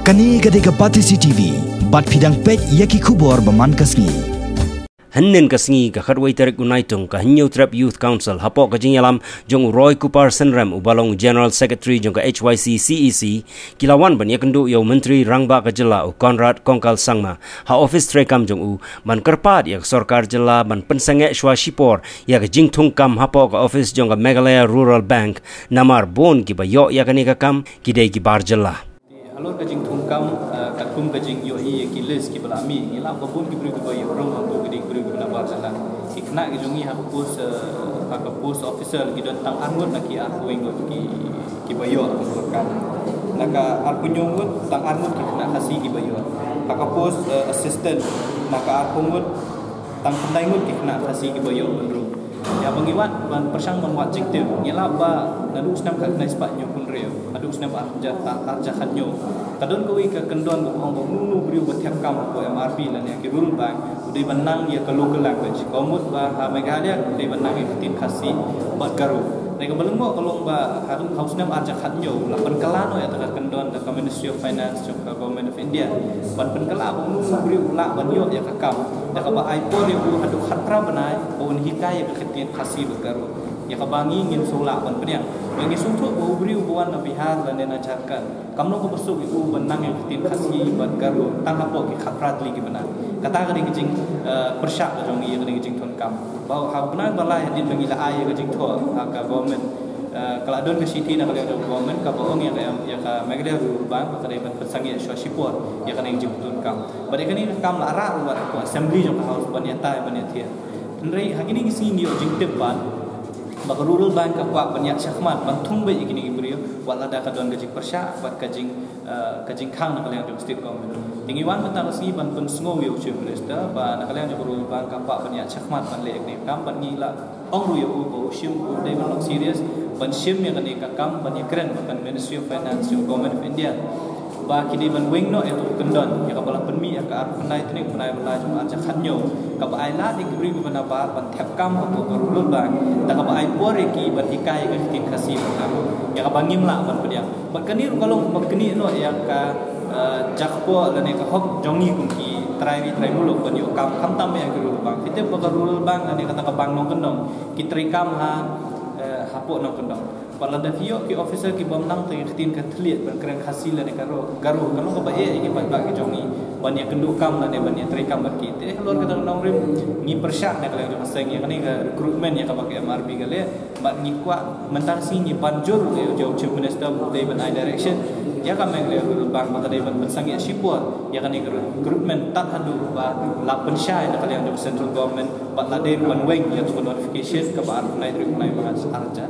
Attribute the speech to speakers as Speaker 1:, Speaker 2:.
Speaker 1: Kani gadega Pati CCTV, bat pidang pet yaki kubor baman kasngi.
Speaker 2: Hannen kasngi ka kharwai tarik unaitung ka Hinyau Trap Youth Council hapok ka jingyalam jong Roy Kupar Senram ubalong General Secretary jong ka HYC CEC kilawan ban yakendu yo Menteri Rangba ka jela u Conrad Kongkal Sangma ha office trekam jong u ban kerpat yak sarkar jela ban pensange shwa shipor yak jingtung kam hapok ka office jong ka Meghalaya Rural Bank namar bon ki ba yo yakani ka kam kidai ki bar jela.
Speaker 3: Alor ka jingtung kam kakum ka jing yo hi ki list ki balami ila ba bon ki bri ko yo rong ko ki bri ko na bar jela ikna ki jongi ha post officer ki don tang angot na ki aku ingot ki bayo kam naka arpunyong tang angot ki na kasi ki bayo ka post assistant naka arpungot tang pandai ngut ki na kasi ki bayo benru ya bangiwat ban persang ban wat jikte nyela ba nadu snam ka na spa nyo kun reo adu snam arja khat nyo tadon ko ka kendon ko ong nu briu ba thap kam ko MRP la ne ki rule bank di banang ya ka local language komut ba ha Meghalaya di banang ki tin khasi ba garu ne ko balung mo kalong ba harun house nam arja khat nyo la ban kalano ya ta kendon ka Ministry of Finance ka Government of India ban kala ba nu briu la ban yo ya ka kam da ka ba ai po ni bu adu khat pra banai on hikai ka tin khasi ba garu ya ka bangi ngin sola ban pnya bagi sungtu bu briu buan na bihar la ne na charkan kamno ko besuk ibu benang yang tin khasi ban garu tang hapo ki khatrat li ki bana kata ka ni jing persyak ka jong ye ka ni jing thon kam ba ha bana bala ya din bangi la ai ka jing tho ka government kalau adon ke city na kalau government ka bohong ya ka Meghalaya Rural Bank ka dai ban sangi shwa shipor ya ka ni jing thon kam bade ka ni kam la ra wa ko assembly jong ka house ban ya ta ban ya thia nrei hagini ki sini jing tepan baka rural bank ka kwa banyak syakmat bantung baik ikini ibrio wala da ka don gajing persya bat kajing khang na kalyang state government tingiwan mata kasi ban pen sngo yo chief minister ba na kalyang rural bank ka kwa banyak syakmat ban le ikni kam ban ngila ong ru yo bo shim ko dai ban serious ban shim ya kani ka kam ban yakren ban Ministry of Finance yo Government of India ba kini ban wing no itu kendon ya kapala penmi ya ka arpunai tini punai bala juma aja khanyo ka ba ai la di bri ban apa ban thep kam ko rural bank ta ka ba ai pore ki ban hikai ka tin khasi ban ya ka bangim la ban pedia ban kani kalau ban kani no ya ka jakpo la ne ka hok jongi kum ki trai muluk ban yo kam kham tam ya rural bank kita ba rural bank ani kata ka bang no kendong ki tri kam ha hapo no kendong pala da vio ki officer ki bamnang te tin ka thliet ban kren khasil ne karo garu kalau ka ba e ki ban ba ki jongi ban ya kendu kam ne ban ya tri kam ki te lor ka nong rim ngi persyak ne kala jo seng ya kani ka recruitment ya ka ba ki MRP gale ba ngi kwa mentang si ngi banjur jo chief minister dei ban ai direction ya ka meng le bang ba dei ban sang ya shipor ya kani recruitment tat hadu ba la pensyai ne kala jo central government ba la dei ban weng ya to notification ka ba ar nai tri nai ba arja